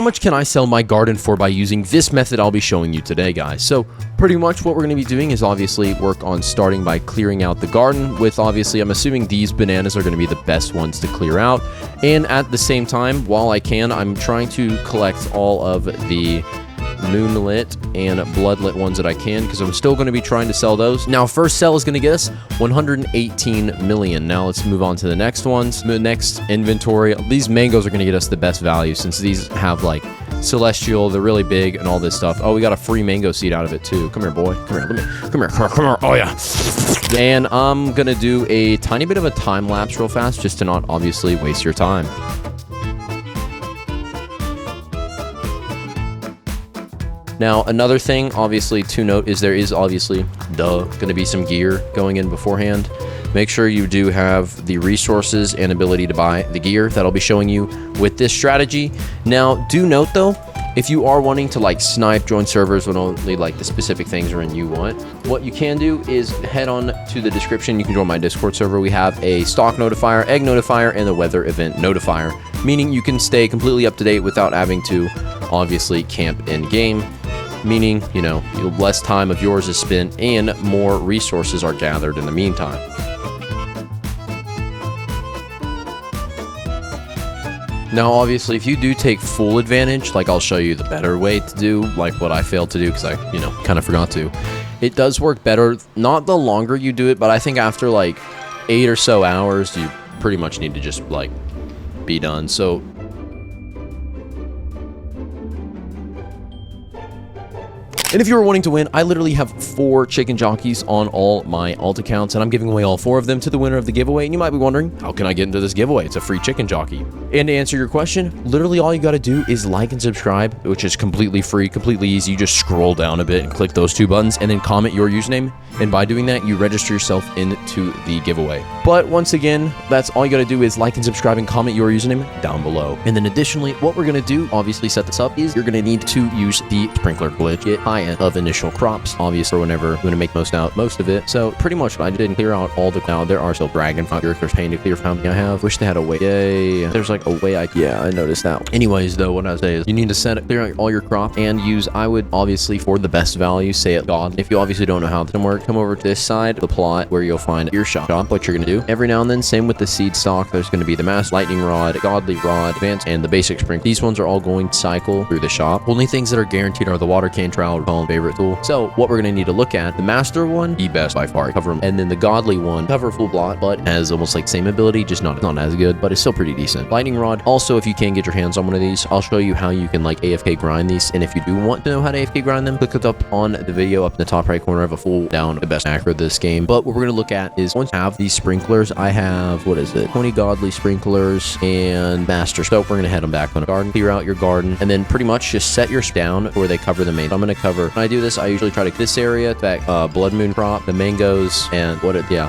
how much can I sell my garden for by using this method I'll be showing you today, guys? So pretty much what we're going to be doing is obviously work on starting by clearing out the garden with, obviously, I'm assuming these bananas are going to be the best ones to clear out. And at the same time, while I can, I'm trying to collect all of the moonlit and bloodlit ones that I can, because I'm still going to be trying to sell those. Now, first sell is going to get us 118 million. Now let's move on to the next ones. The next inventory, these mangoes are going to get us the best value, since these have like celestial, they're really big and all this stuff. Oh, we got a free mango seed out of it too. Come here, boy. Come here. Come here. Oh yeah. And I'm gonna do a tiny bit of a time lapse real fast, just to not obviously waste your time. Now, another thing, obviously, to note is there is obviously, going to be some gear going in beforehand. Make sure you do have the resources and ability to buy the gear that I'll be showing you with this strategy. Now, do note, though, if you are wanting to, like, snipe, join servers when only, like, the specific things are in you want, what you can do is head on to the description. You can join my Discord server. We have a stock notifier, egg notifier, and the weather event notifier, meaning you can stay completely up to date without having to, obviously, camp in-game. Meaning, you know, less time of yours is spent and more resources are gathered in the meantime. Now, obviously, if you do take full advantage, like I'll show you the better way to do, like what I failed to do because I, you know, kind of forgot to. It does work better, not the longer you do it, but I think after like 8 or so hours, you pretty much need to just like be done. So and if you were wanting to win, I literally have 4 chicken jockeys on all my alt accounts, and I'm giving away all 4 of them to the winner of the giveaway. And you might be wondering, how can I get into this giveaway? It's a free chicken jockey. And to answer your question, literally all you got to do is like and subscribe, which is completely free, completely easy. You just scroll down a bit and click those 2 buttons and then comment your username. And by doing that, you register yourself into the giveaway. But once again, that's all you got to do is like and subscribe and comment your username down below. And then additionally, what we're going to do, obviously set this up, is you're going to need to use the sprinkler glitch. Get high end of initial crops, obviously, whenever I'm going to make most of it. So pretty much I didn't clear out all the, now there are still dragon there's pain to clear from me. I have wish they had a way. Yay. There's like a way I noticed that. Anyways, though, what I say is you need to clear out all your crop and use, I would obviously, for the best value, say it God. If you obviously don't know how to work, come over to this side of the plot where you'll find your shop. What you're going to do every now and then, same with the seed stock, there's going to be the mass lightning rod, godly rod, advanced, and the basic sprinkler. These ones are all going to cycle through the shop. Only things that are guaranteed are the water can trowel, Colin's favorite tool. So what we're going to need to look at, the master one, the best by far, cover them, and then the godly one, cover full blot, but has almost like same ability, just not as good, but it's still pretty decent. Lightning rod, also, if you can get your hands on one of these, I'll show you how you can like AFK grind these, and if you do want to know how to AFK grind them, click it up on the video up in the top right corner. I have a full down the best macro of this game. But what we're going to look at is once you have these sprinklers, I have, what is it, 20 godly sprinklers and master. So we're going to head them back on a garden, clear out your garden, and then pretty much just set yours down where they cover the main. So I'm going to cover, when I do this, I usually try to this area, that blood moon crop, the mangoes, and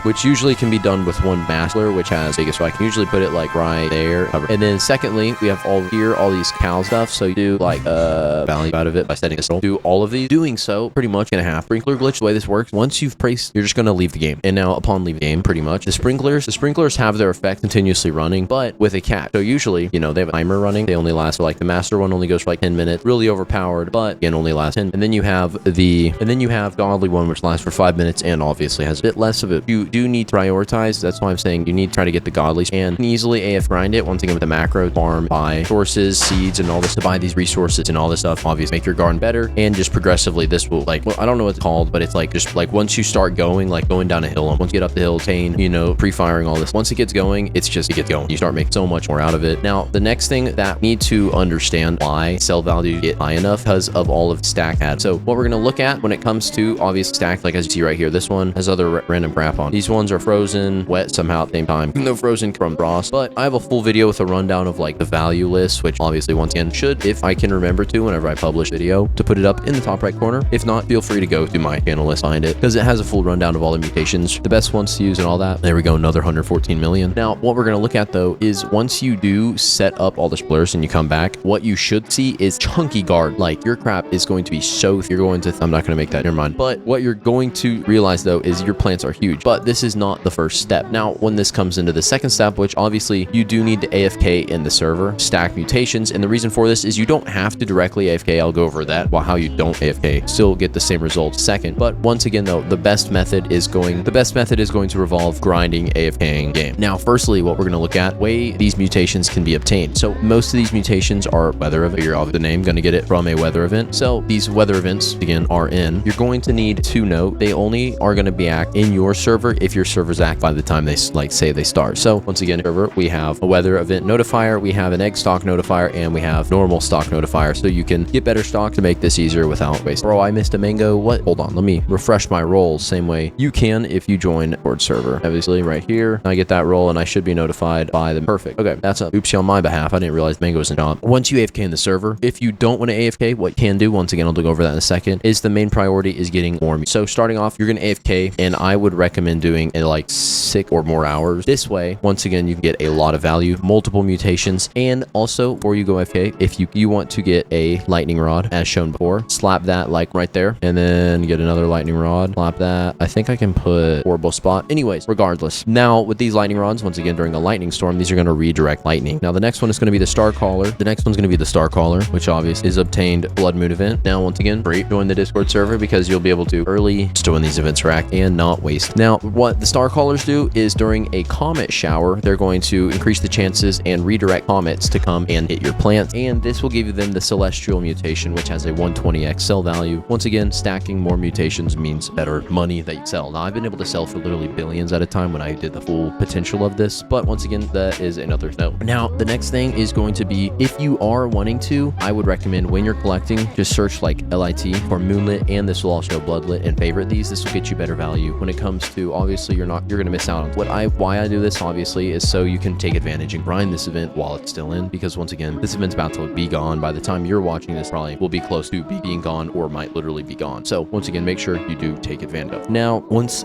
which usually can be done with one master, which has biggest, so I can usually put it like right there. And then secondly, we have all here, all these cow stuff, so you do like value out of it by setting this. Do all of these. Doing so, pretty much gonna have sprinkler glitch. The way this works, once you've placed, you're just gonna leave the game. And now upon leaving the game, pretty much the sprinklers have their effect continuously running, but with a catch. So usually, you know, they have a timer running. They only last for like the master one only goes for like 10 minutes, really overpowered, but again only lasts 10. And then you have godly one, which lasts for 5 minutes and obviously has a bit less of it. You do need to prioritize. That's why I'm saying you need to try to get the godly and easily AF grind it. Once again, with the macro farm, buy sources, seeds, and all this to buy these resources and all this stuff. Obviously, make your garden better, and just progressively, this will like, well, I don't know what it's called, but it's like just like once you start going, like going down a hill, and once you get up the hill, you know, pre-firing all this. Once it gets going, it gets going. You start making so much more out of it. Now, the next thing that we need to understand why sell value get high enough because of all of stack ads. So what we're going to look at when it comes to obvious stack, like as you see right here, this one has other random crap on. These ones are frozen, wet somehow at the same time, even though frozen from frost. But I have a full video with a rundown of like the value list, which obviously once again should, if I can remember to, whenever I publish video, to put it up in the top right corner. If not, feel free to go to my channel list, find it, because it has a full rundown of all the mutations, the best ones to use and all that. There we go, another 114 million. Now, what we're going to look at though is once you do set up all the splurs and you come back, what you should see is chunky guard. Like your crap is going to be so no, you're going to, I'm not going to make that, never mind. But what you're going to realize though is your plants are huge, but this is not the first step. Now, when this comes into the second step, which obviously you do need to AFK in the server, stack mutations. And the reason for this is you don't have to directly AFK. I'll go over that, while how you don't AFK, still get the same results second. But once again though, the best method is going to revolve grinding AFKing game. Now, firstly, what we're going to look at, way these mutations can be obtained. So most of these mutations are weather event. You're off the name, going to get it from a weather event. So these weather events again are in. You're going to need to note they only are going to be act in your server if your server's act by the time they say they start. So once again, server, we have a weather event notifier, we have an egg stock notifier, and we have normal stock notifier. So you can get better stock to make this easier without waste. Bro, I missed a mango. What? Hold on, let me refresh my roles. Same way you can if you join Discord server. Obviously, right here, I get that role and I should be notified by the perfect. Okay, that's a oopsie on my behalf. I didn't realize mango was in job. Once you AFK in the server, if you don't want to AFK, what you can do, once again, I'll go over that in a second, is the main priority is getting more. So starting off, you're going to AFK, and I would recommend doing it like 6 or more hours. This way, once again, you can get a lot of value, multiple mutations, and also before you go AFK, if you want to get a lightning rod, as shown before, slap that like right there, and then get another lightning rod, slap that. I think I can put horrible spot. Anyways, regardless. Now, with these lightning rods, once again, during a lightning storm, these are going to redirect lightning. Now, the next one is going to be the star caller. The next one's going to be the star caller, which obviously is obtained blood moon event. Now, once again, free, join the Discord server because you'll be able to early just when these events rack and not waste. Now, what the star callers do is during a comet shower, they're going to increase the chances and redirect comets to come and hit your plants. And this will give them the celestial mutation, which has a 120x sell value. Once again, stacking more mutations means better money that you sell. Now, I've been able to sell for literally billions at a time when I did the full potential of this, but once again, that is another note. Now, the next thing is going to be, if you are wanting to, I would recommend when you're collecting, just search like LIT for Moonlit, and this will also Bloodlit, and favorite these. This will get you better value. When it comes to, obviously, you're going to miss out on why I do this, obviously, is so you can take advantage and grind this event while it's still in, because once again, this event's about to be gone. By the time you're watching this, probably will be close to being gone or might literally be gone. So once again, make sure you do take advantage of. Now, once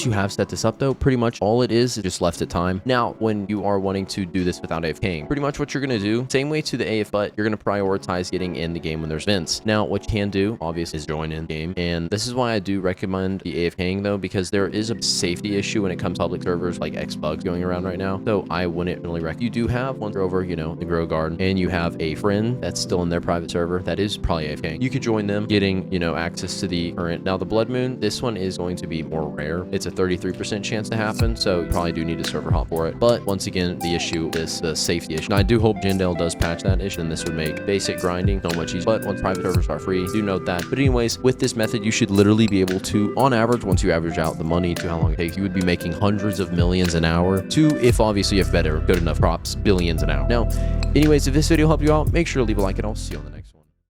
you have set this up though, pretty much all it is just left at time. Now, when you are wanting to do this without AFKing, pretty much what you're going to do, same way to the AF, but you're going to prioritize getting in the game when there's events. Now, what you can do, obviously, is join in game. And this is why I do recommend the AFKing though, because there is a safety issue when it comes to public servers like Xbugs going around right now. So I wouldn't really recommend. You do have one over, the Grow Garden, and you have a friend that's still in their private server that is probably AFKing. You could join them, getting, access to the current. Now, the Blood Moon, this one is going to be more rare. It's a 33% chance to happen, so you probably do need a server hop for it. But once again, the issue is the safety issue. Now, I do hope Jindal does patch that issue, and this would make basic grinding so much easier. But once private servers are free, do note that. But anyways, with this method, you should literally be able to, on average, once you average out the money to how long it takes, you would be making hundreds of millions an hour to, if obviously you have better, good enough crops, billions an hour. Now, anyways, if this video helped you out, make sure to leave a like, and I'll see you on the next one.